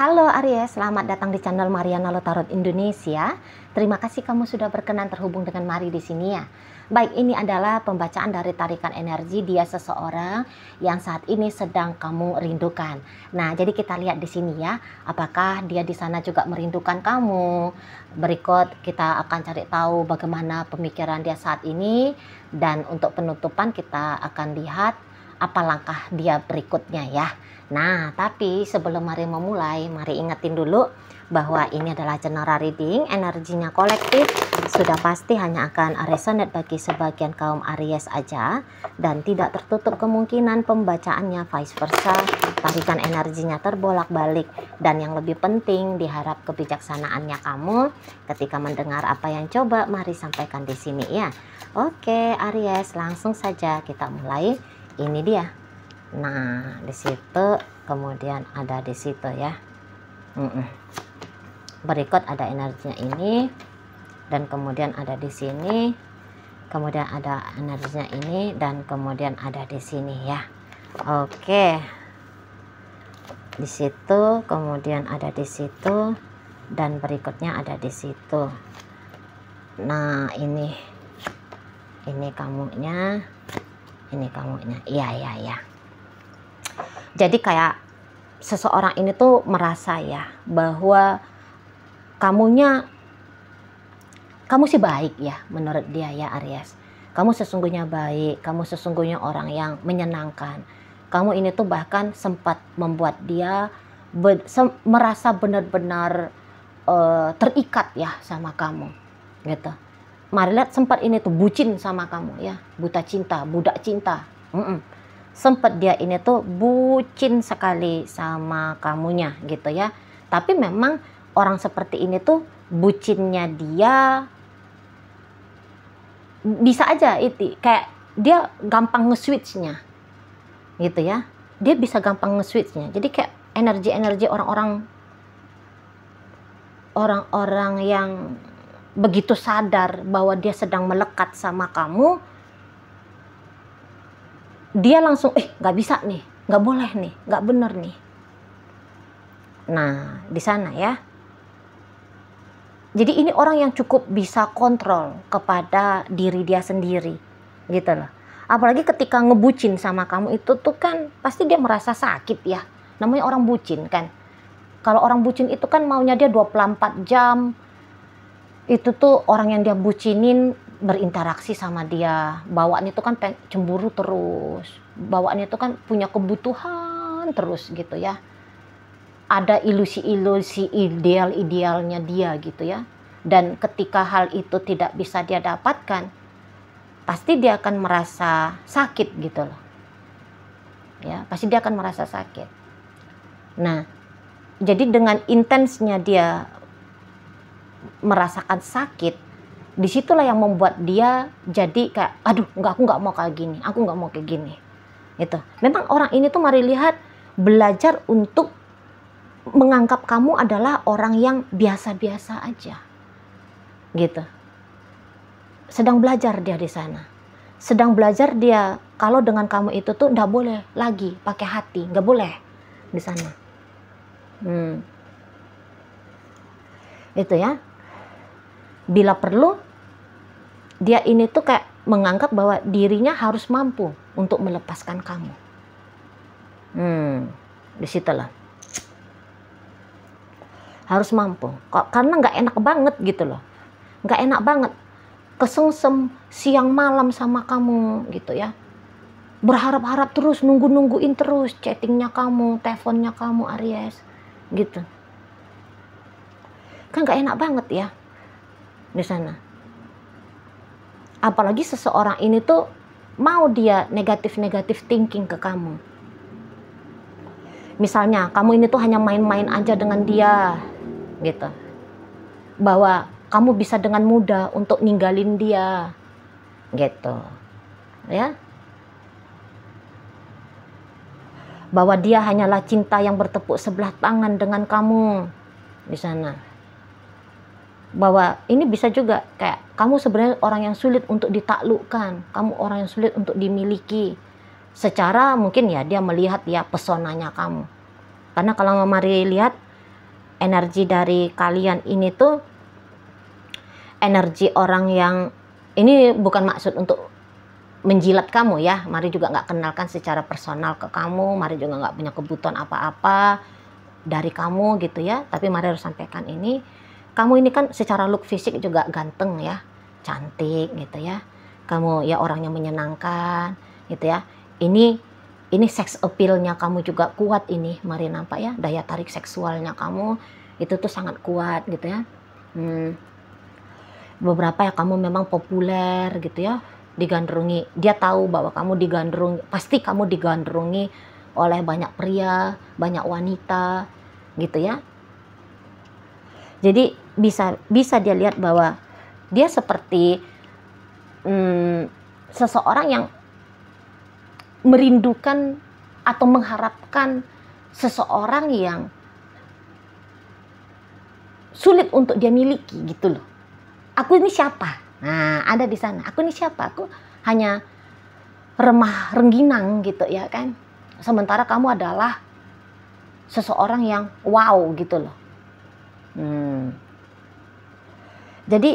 Halo Aries, selamat datang di channel Mariana Lotarot Indonesia. Terima kasih kamu sudah berkenan terhubung dengan Mari di sini ya. Baik, ini adalah pembacaan dari tarikan energi dia seseorang yang saat ini sedang kamu rindukan. Nah, jadi kita lihat di sini ya, apakah dia di sana juga merindukan kamu. Berikut kita akan cari tahu bagaimana pemikiran dia saat ini, dan untuk penutupan kita akan lihat apa langkah dia berikutnya ya. Nah, tapi sebelum mari memulai, mari ingetin dulu bahwa ini adalah general reading, energinya kolektif, sudah pasti hanya akan resonate bagi sebagian kaum Aries aja, dan tidak tertutup kemungkinan pembacaannya vice versa, tarikan energinya terbolak-balik, dan yang lebih penting diharap kebijaksanaannya kamu ketika mendengar apa yang coba mari sampaikan di sini ya. Oke Aries, langsung saja kita mulai. Ini dia. Nah, di situ kemudian ada di situ ya. Berikut ada energinya ini, dan kemudian ada di sini, kemudian ada energinya ini, dan kemudian ada di sini ya. Oke, di situ, kemudian ada di situ, dan berikutnya ada di situ. Nah, ini kamunya, ini kamunya. Iya. Jadi kayak seseorang ini tuh merasa ya bahwa kamu sih baik ya menurut dia ya Aries. Kamu sesungguhnya baik, kamu sesungguhnya orang yang menyenangkan. Kamu ini tuh bahkan sempat membuat dia merasa benar-benar terikat ya sama kamu gitu. Mari lihat, sempat ini tuh bucin sama kamu ya, buta cinta, budak cinta. Sempat dia ini tuh bucin sekali sama kamunya gitu ya. Tapi memang orang seperti ini tuh bucinnya dia bisa aja itu kayak dia gampang nge-switchnya gitu ya. Dia bisa gampang nge-switchnya. Jadi kayak energi-energi orang-orang yang begitu sadar bahwa dia sedang melekat sama kamu, dia langsung nggak bisa nih, nggak boleh nih, nggak bener nih. Nah, di sana ya. Jadi ini orang yang cukup bisa kontrol kepada diri dia sendiri gitu loh. Apalagi ketika ngebucin sama kamu itu tuh kan pasti dia merasa sakit ya. Namanya orang bucin kan. Kalau orang bucin itu kan maunya dia 24 jam. Itu tuh orang yang dia bucinin berinteraksi sama dia, bawaannya itu kan cemburu terus, bawaannya itu kan punya kebutuhan terus gitu ya. Ada ilusi-ilusi idealnya dia gitu ya. Dan ketika hal itu tidak bisa dia dapatkan, pasti dia akan merasa sakit gitu loh. Ya, pasti dia akan merasa sakit. Nah, jadi dengan intensnya dia merasakan sakit, disitulah yang membuat dia jadi kayak aku nggak mau kayak gini, aku nggak mau kayak gini gitu. Memang orang ini tuh mari lihat belajar untuk menganggap kamu adalah orang yang biasa-biasa aja gitu. Sedang belajar dia di sana, sedang belajar dia kalau dengan kamu itu tuh nggak boleh lagi pakai hati, nggak boleh di sana. Itu ya. Bila perlu, dia ini tuh kayak menganggap bahwa dirinya harus mampu untuk melepaskan kamu. Disitulah. Harus mampu. Karena nggak enak banget gitu loh. Nggak enak banget. Kesengsem siang malam sama kamu gitu ya. Berharap-harap terus, nunggu-nungguin terus chattingnya kamu, teleponnya kamu Aries. Gitu. Kan nggak enak banget ya. Di sana. Apalagi seseorang ini tuh mau dia negatif thinking ke kamu. Misalnya kamu ini tuh hanya main-main aja dengan dia gitu. Bahwa kamu bisa dengan mudah untuk ninggalin dia gitu. Ya. Bahwa dia hanyalah cinta yang bertepuk sebelah tangan dengan kamu di sana. Bahwa ini bisa juga kayak kamu sebenarnya orang yang sulit untuk ditaklukkan, kamu orang yang sulit untuk dimiliki. Secara mungkin ya dia melihat ya pesonanya kamu. Karena kalau mari lihat energi dari kalian ini tuh energi orang yang, ini bukan maksud untuk menjilat kamu ya, Mari juga nggak kenalkan secara personal ke kamu, Mari juga nggak punya kebutuhan apa-apa dari kamu gitu ya, tapi Mari harus sampaikan ini, kamu ini kan secara look fisik juga ganteng ya, cantik gitu ya, kamu ya orangnya menyenangkan gitu ya, ini seks appeal-nya kamu juga kuat ini, Mari nampak ya, daya tarik seksualnya kamu itu tuh sangat kuat gitu ya. Beberapa ya kamu memang populer gitu ya, digandrungi, dia tahu bahwa kamu digandrungi, pasti kamu digandrungi oleh banyak pria, banyak wanita gitu ya. Jadi bisa dia lihat bahwa dia seperti seseorang yang merindukan atau mengharapkan seseorang yang sulit untuk dia miliki gitu loh. Aku ini siapa? Nah, ada di sana. Aku ini siapa? Aku hanya remah rengginang gitu ya kan. Sementara kamu adalah seseorang yang wow gitu loh. Jadi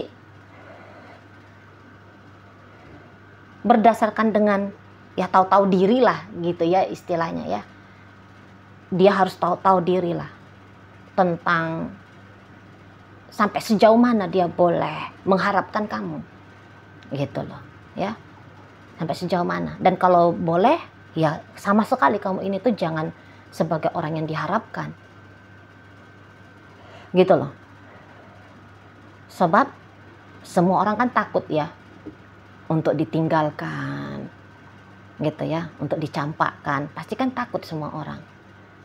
berdasarkan dengan ya tahu-tahu diri lah gitu ya istilahnya ya. Dia harus tahu-tahu diri lah tentang sampai sejauh mana dia boleh mengharapkan kamu gitu loh ya, sampai sejauh mana. Dan kalau boleh ya sama sekali kamu ini tuh jangan sebagai orang yang diharapkan gitu loh, sebab semua orang kan takut ya untuk ditinggalkan gitu ya, untuk dicampakkan, pasti kan takut semua orang.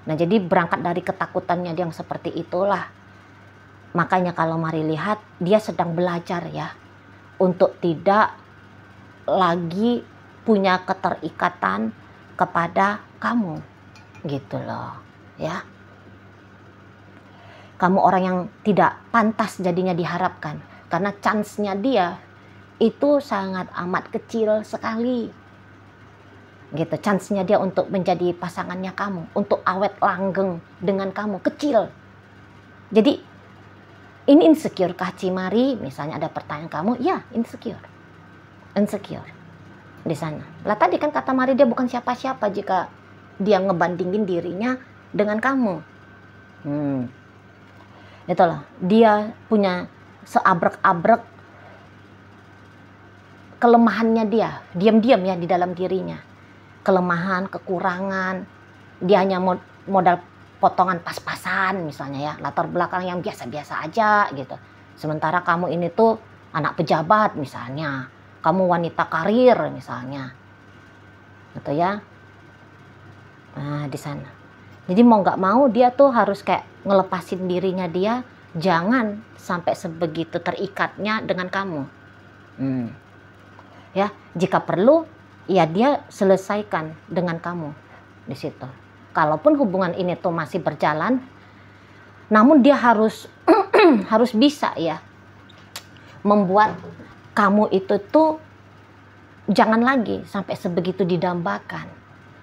Nah jadi berangkat dari ketakutannya dia yang seperti itulah, makanya kalau Mari lihat dia sedang belajar ya untuk tidak lagi punya keterikatan kepada kamu gitu loh ya. Kamu orang yang tidak pantas jadinya diharapkan karena chance-nya dia itu sangat amat kecil sekali gitu. Chance-nya dia untuk menjadi pasangannya kamu, untuk awet langgeng dengan kamu kecil. Jadi ini insecure kah Cimari? Misalnya ada pertanyaan kamu, ya insecure di sana. Lah tadi kan kata Mari dia bukan siapa-siapa jika dia ngebandingin dirinya dengan kamu. Itulah, dia punya seabrek-abrek kelemahannya dia, diam-diam ya di dalam dirinya. Kelemahan, kekurangan, dia hanya modal potongan pas-pasan misalnya ya, latar belakang yang biasa-biasa aja gitu. Sementara kamu ini tuh anak pejabat misalnya, kamu wanita karir misalnya, gitu ya. Nah di sana. Jadi mau nggak mau dia tuh harus kayak ngelepasin dirinya dia, jangan sampai sebegitu terikatnya dengan kamu. Ya jika perlu ya dia selesaikan dengan kamu di situ. Kalaupun hubungan ini tuh masih berjalan, namun dia harus harus bisa ya membuat kamu itu tuh jangan lagi sampai sebegitu didambakan.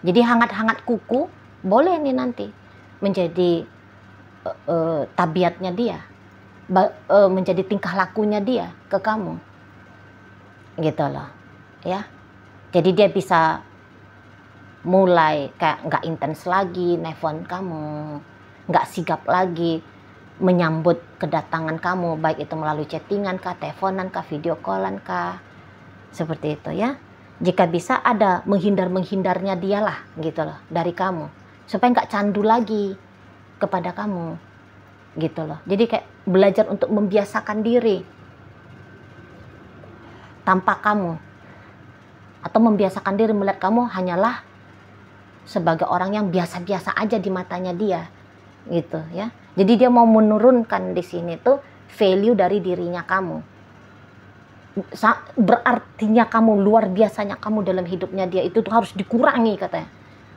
Jadi hangat-hangat kuku boleh nih nanti menjadi tabiatnya dia, menjadi tingkah lakunya dia ke kamu, gitu loh ya. Jadi dia bisa mulai kayak nggak intens lagi nelfon kamu, nggak sigap lagi menyambut kedatangan kamu, baik itu melalui chattingan kah, teleponan kah, video callan kah, seperti itu ya. Jika bisa ada menghindar-menghindarnya dialah gitu loh dari kamu, supaya nggak candu lagi kepada kamu gitu loh. Jadi kayak belajar untuk membiasakan diri tanpa kamu, atau membiasakan diri melihat kamu hanyalah sebagai orang yang biasa-biasa aja di matanya dia gitu ya. Jadi dia mau menurunkan di sini tuh value dari dirinya kamu. Berartinya kamu, luar biasanya kamu dalam hidupnya dia itu tuh harus dikurangi katanya.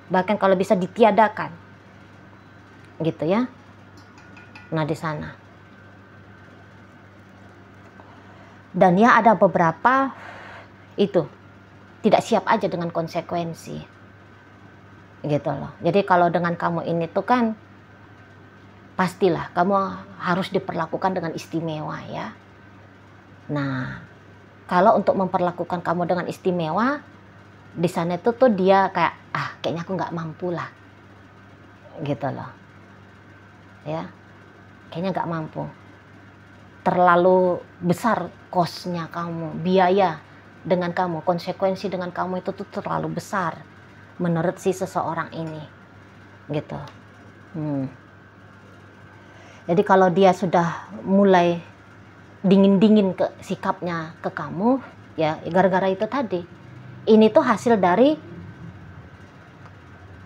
Bahkan kalau bisa ditiadakan. Gitu ya. Nah di sana. Dan ya ada beberapa itu tidak siap aja dengan konsekuensi. Gitu loh. Jadi kalau dengan kamu ini tuh kan pastilah kamu harus diperlakukan dengan istimewa ya. Nah, kalau untuk memperlakukan kamu dengan istimewa, di sana itu tuh dia kayak, kayaknya aku nggak mampu lah, gitu loh, ya, kayaknya nggak mampu, terlalu besar cost-nya kamu, biaya dengan kamu, konsekuensi dengan kamu itu tuh terlalu besar, menurut si seseorang ini, gitu. Jadi kalau dia sudah mulai dingin-dingin ke sikapnya ke kamu, ya gara-gara itu tadi. Ini tuh hasil dari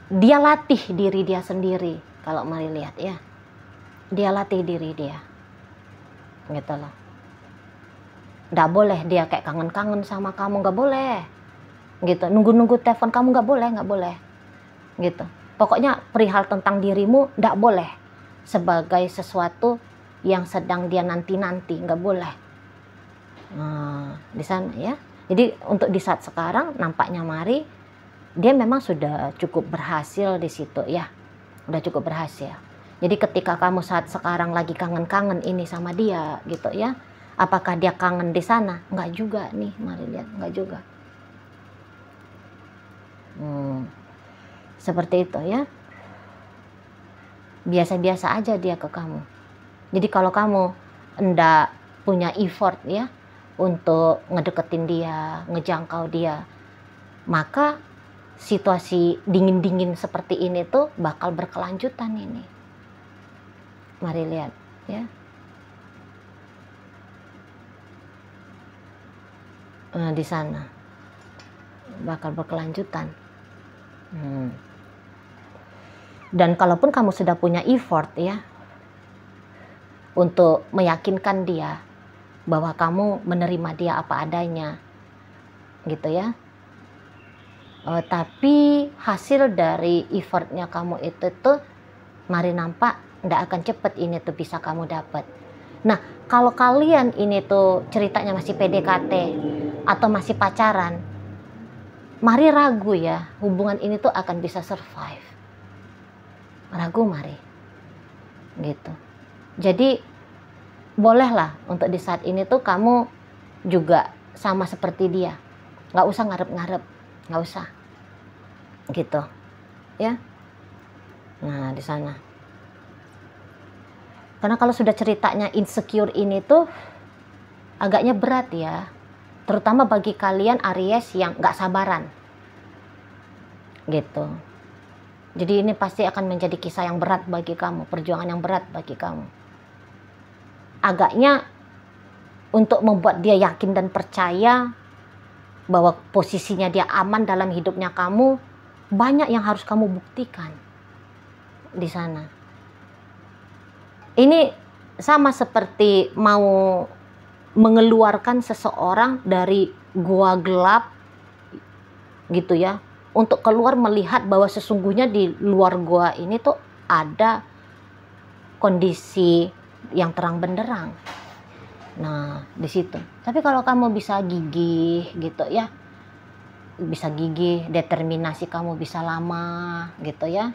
dia latih diri dia sendiri. Kalau mari lihat ya, dia latih diri dia, gitu loh. Nggak boleh dia kayak kangen-kangen sama kamu, nggak boleh, gitu. Nunggu-nunggu telepon kamu nggak boleh, gitu. Pokoknya perihal tentang dirimu nggak boleh sebagai sesuatu yang sedang dia nanti-nanti, nggak boleh. Nah, di sana ya. Jadi untuk di saat sekarang nampaknya Mari dia memang sudah cukup berhasil di situ ya. Udah cukup berhasil. Jadi ketika kamu saat sekarang lagi kangen-kangen ini sama dia gitu ya. Apakah dia kangen di sana? Nggak juga nih, Mari lihat, nggak juga. Seperti itu ya. Biasa-biasa aja dia ke kamu. Jadi kalau kamu enggak punya effort ya untuk ngedeketin dia, ngejangkau dia, maka situasi dingin-dingin seperti ini tuh bakal berkelanjutan ini. Mari lihat ya. Nah, di sana bakal berkelanjutan. Dan kalaupun kamu sudah punya effort ya, untuk meyakinkan dia bahwa kamu menerima dia apa adanya, gitu ya. Tapi hasil dari effortnya kamu itu tuh Mari nampak nggak akan cepet ini tuh bisa kamu dapat. Nah, kalau kalian ini tuh ceritanya masih PDKT atau masih pacaran, Mari ragu ya hubungan ini tuh akan bisa survive. Ragu Mari, gitu. Jadi bolehlah untuk di saat ini tuh kamu juga sama seperti dia, nggak usah ngarep-ngarep, nggak usah, gitu, ya. Nah di sana, karena kalau sudah ceritanya insecure ini tuh agaknya berat ya, terutama bagi kalian Aries yang nggak sabaran, gitu. Jadi ini pasti akan menjadi kisah yang berat bagi kamu, perjuangan yang berat bagi kamu. Agaknya untuk membuat dia yakin dan percaya bahwa posisinya dia aman dalam hidupnya kamu, banyak yang harus kamu buktikan di sana. Ini sama seperti mau mengeluarkan seseorang dari gua gelap gitu ya, untuk keluar melihat bahwa sesungguhnya di luar gua ini tuh ada kondisi yang terang benderang. Nah di situ. Tapi kalau kamu bisa gigih gitu ya, bisa gigih, determinasi kamu bisa lama gitu ya,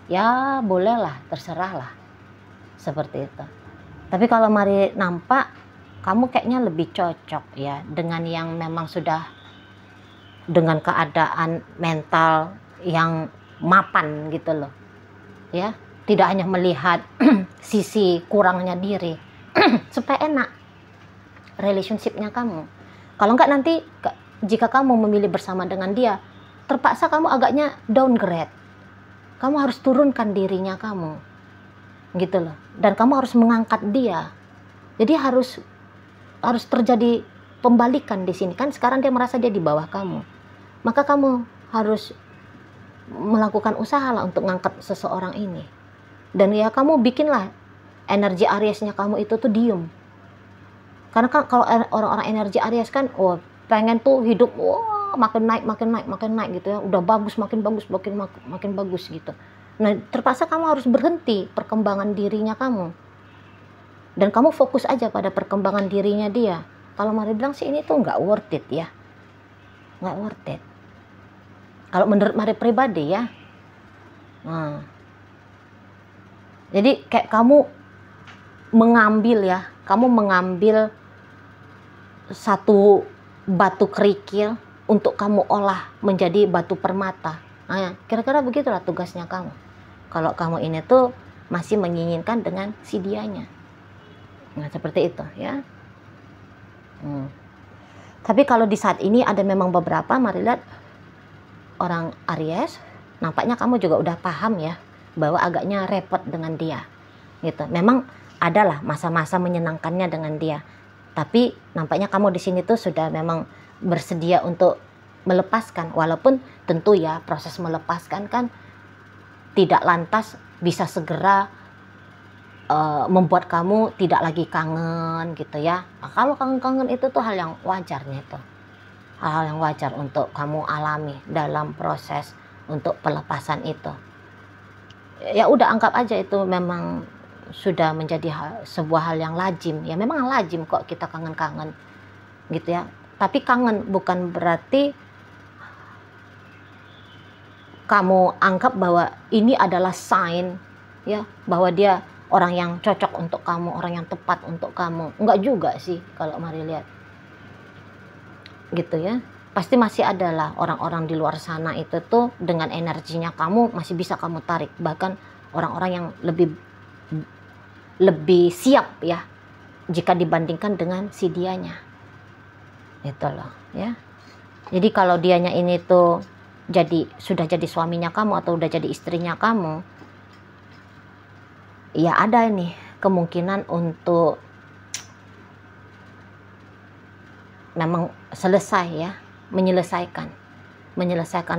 ya bolehlah, terserahlah, seperti itu. Tapi kalau Mari nampak kamu kayaknya lebih cocok ya dengan yang memang sudah dengan keadaan mental yang mapan gitu loh ya, tidak hanya melihat sisi kurangnya diri supaya enak relationshipnya kamu. Kalau enggak nanti jika kamu memilih bersama dengan dia, terpaksa kamu agaknya downgrade, kamu harus turunkan dirinya kamu gitu loh, dan kamu harus mengangkat dia. Jadi harus terjadi pembalikan di sini kan. Sekarang dia merasa dia di bawah kamu, maka kamu harus melakukan usaha lah untuk ngangkat seseorang ini. Dan ya kamu bikinlah energi Ariesnya kamu itu tuh diem. Karena kan kalau orang-orang energi Aries kan, pengen tuh hidup makin naik gitu ya, udah bagus, makin bagus gitu. Nah terpaksa kamu harus berhenti perkembangan dirinya kamu, dan kamu fokus aja pada perkembangan dirinya dia. Kalau Mari bilang sih ini tuh nggak worth it ya, nggak worth it. Kalau menurut Mari pribadi ya. Nah, Jadi kayak kamu mengambil satu batu kerikil untuk kamu olah menjadi batu permata. Nah, kira-kira begitulah tugasnya kamu. Kalau kamu ini tuh masih menginginkan dengan si dianya. Nah, seperti itu ya. Tapi kalau di saat ini ada memang beberapa, mari lihat, orang Aries, nampaknya kamu juga udah paham ya, bahwa agaknya repot dengan dia. Gitu. Memang adalah masa-masa menyenangkannya dengan dia. Tapi nampaknya kamu di sini tuh sudah memang bersedia untuk melepaskan, walaupun tentu ya proses melepaskan kan tidak lantas bisa segera membuat kamu tidak lagi kangen gitu ya. Nah, kalau kangen-kangen itu tuh hal yang wajarnya itu. Hal yang wajar untuk kamu alami dalam proses untuk pelepasan itu. Ya udah anggap aja itu memang sudah menjadi sebuah hal yang lazim. Ya memang lazim kok kita kangen-kangen gitu ya. Tapi kangen bukan berarti kamu anggap bahwa ini adalah sign ya bahwa dia orang yang cocok untuk kamu, orang yang tepat untuk kamu. Enggak juga sih kalau mari lihat. Gitu ya. Pasti masih adalah orang-orang di luar sana itu tuh dengan energinya kamu masih bisa kamu tarik. Bahkan orang-orang yang lebih siap ya jika dibandingkan dengan si dianya. Itu loh ya. Jadi kalau dianya ini tuh sudah jadi suaminya kamu atau udah jadi istrinya kamu, ya ada nih kemungkinan untuk memang selesai ya, menyelesaikan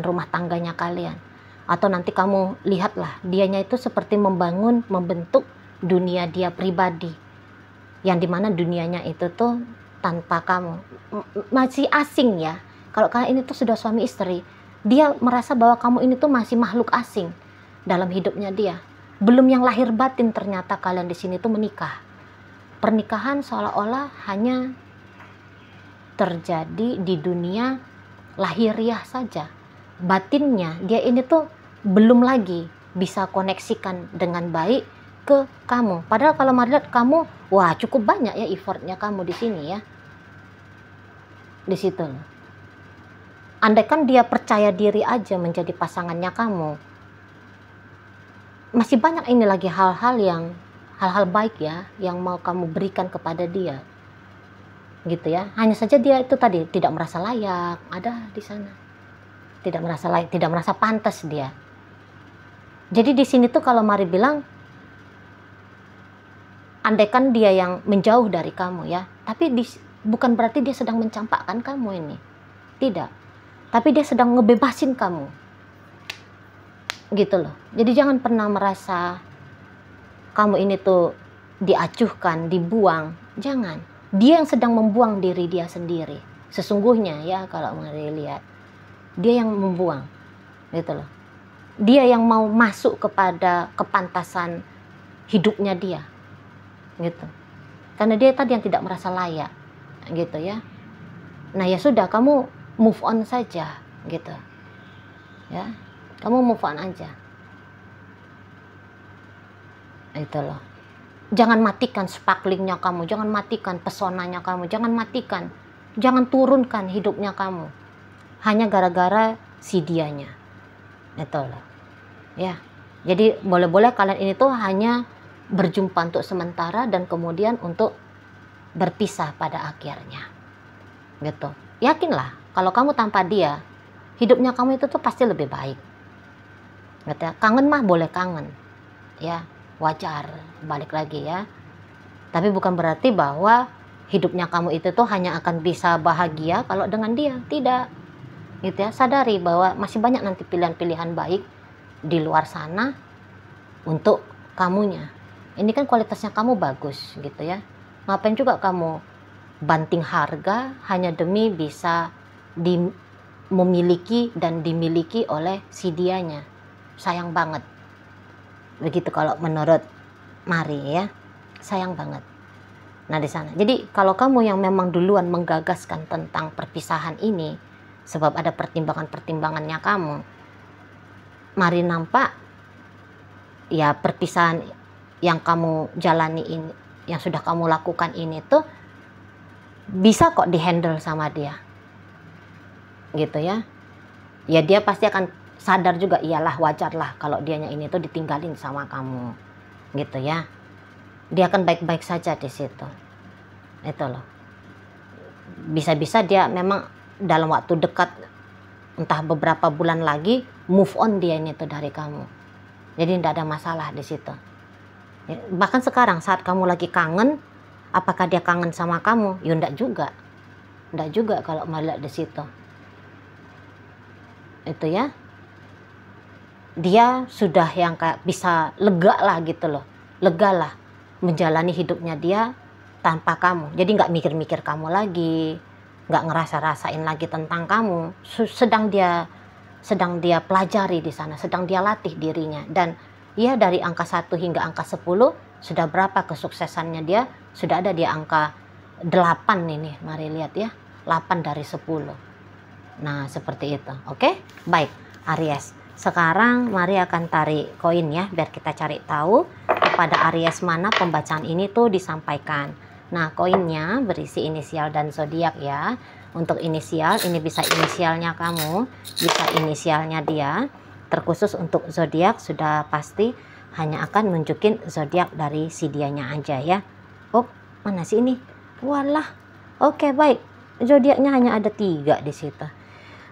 rumah tangganya kalian. Atau nanti kamu lihatlah dianya itu seperti membentuk dunia dia pribadi, yang dimana dunianya itu tuh tanpa kamu masih asing ya. Kalau kalian ini tuh sudah suami istri, dia merasa bahwa kamu ini tuh masih makhluk asing dalam hidupnya dia. Belum yang lahir batin, ternyata kalian di sini tuh menikah. Pernikahan seolah-olah hanya terjadi di dunia lahiriah saja. Batinnya dia ini tuh belum lagi bisa koneksikan dengan baik ke kamu. Padahal kalau melihat kamu, wah cukup banyak ya effortnya kamu di sini ya. Di situ. Andaikan dia percaya diri aja menjadi pasangannya kamu, masih banyak ini lagi hal-hal baik ya yang mau kamu berikan kepada dia. Gitu ya. Hanya saja dia itu tadi tidak merasa layak ada di sana. Tidak merasa layak, tidak merasa pantas dia. Jadi di sini tuh kalau mari bilang, andaikan dia yang menjauh dari kamu ya, tapi bukan berarti dia sedang mencampakkan kamu ini. Tidak. Tapi dia sedang ngebebasin kamu. Gitu loh. Jadi jangan pernah merasa kamu ini tuh diacuhkan, dibuang. Jangan. Dia yang sedang membuang diri dia sendiri. Sesungguhnya ya kalau mari lihat. Dia yang membuang. Gitu loh. Dia yang mau masuk kepada kepantasan hidupnya dia. Gitu. Karena dia tadi yang tidak merasa layak. Gitu ya. Nah ya sudah, kamu move on saja gitu ya, kamu move on aja. Itu loh, jangan matikan sparklingnya kamu, jangan matikan pesonanya kamu, jangan turunkan hidupnya kamu hanya gara-gara si dianya. Itu loh ya. Jadi boleh-boleh kalian ini tuh hanya berjumpa untuk sementara dan kemudian untuk berpisah pada akhirnya gitu. Yakinlah kalau kamu tanpa dia, hidupnya kamu itu tuh pasti lebih baik. Gitu ya. Kangen mah boleh kangen. Ya, wajar. Balik lagi ya. Tapi bukan berarti bahwa hidupnya kamu itu tuh hanya akan bisa bahagia kalau dengan dia. Tidak. Gitu ya. Sadari bahwa masih banyak nanti pilihan-pilihan baik di luar sana untuk kamunya. Ini kan kualitasnya kamu bagus gitu ya. Ngapain juga kamu banting harga hanya demi bisa memiliki dan dimiliki oleh si dianya. Sayang banget. Begitu kalau menurut Mari ya. Sayang banget. Nah di sana. Jadi kalau kamu yang memang duluan menggagaskan tentang perpisahan ini, sebab ada pertimbangannya kamu, Mari nampak ya perpisahan yang kamu jalani ini, yang sudah kamu lakukan ini tuh bisa kok dihandle sama dia, gitu ya. Ya dia pasti akan sadar juga, iyalah wajar lah kalau dianya ini tuh ditinggalin sama kamu, gitu ya. Dia akan baik-baik saja di situ, itu loh. Bisa-bisa dia memang dalam waktu dekat, entah beberapa bulan lagi, move on dia ini tuh dari kamu. Jadi tidak ada masalah di situ. Bahkan sekarang saat kamu lagi kangen, apakah dia kangen sama kamu? Ya enggak juga. Enggak juga kalau melihat di situ. Itu ya. Dia sudah yang kayak bisa lega lah gitu loh. Lega lah menjalani hidupnya dia tanpa kamu. Jadi nggak mikir-mikir kamu lagi, nggak ngerasa-rasain lagi tentang kamu. Sedang dia pelajari di sana, sedang dia latih dirinya. Dan ya dari angka 1 hingga angka 10, sudah berapa kesuksesannya dia? Sudah ada di angka 8 ini. Mari lihat ya, 8 dari 10. Nah, seperti itu. Oke? Baik, Aries. Sekarang mari akan tarik koin ya, biar kita cari tahu kepada Aries mana pembacaan ini tuh disampaikan. Nah, koinnya berisi inisial dan zodiak ya. Untuk inisial, ini bisa inisialnya kamu, bisa inisialnya dia. Terkhusus untuk zodiak sudah pasti hanya akan nunjukin zodiak dari si dianya aja ya. Oh, mana sih ini? Walah. Oke, baik. Zodiaknya hanya ada 3 di situ.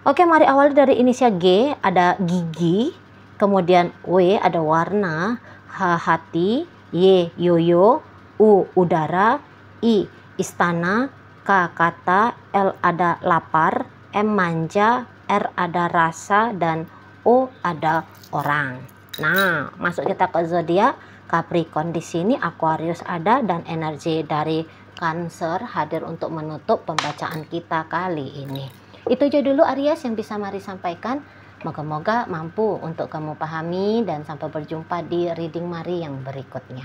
Oke, mari awali dari inisial G, ada gigi, kemudian W ada warna, H hati, Y yoyo, U udara, I istana, K kata, L ada lapar, M manja, R ada rasa, dan O ada orang. Nah, masuk kita ke zodiak Capricorn. Di sini Aquarius ada, dan energi dari Cancer hadir untuk menutup pembacaan kita kali ini. Itu aja dulu Aries yang bisa Mari sampaikan. Moga-moga mampu untuk kamu pahami, dan sampai berjumpa di reading Mari yang berikutnya.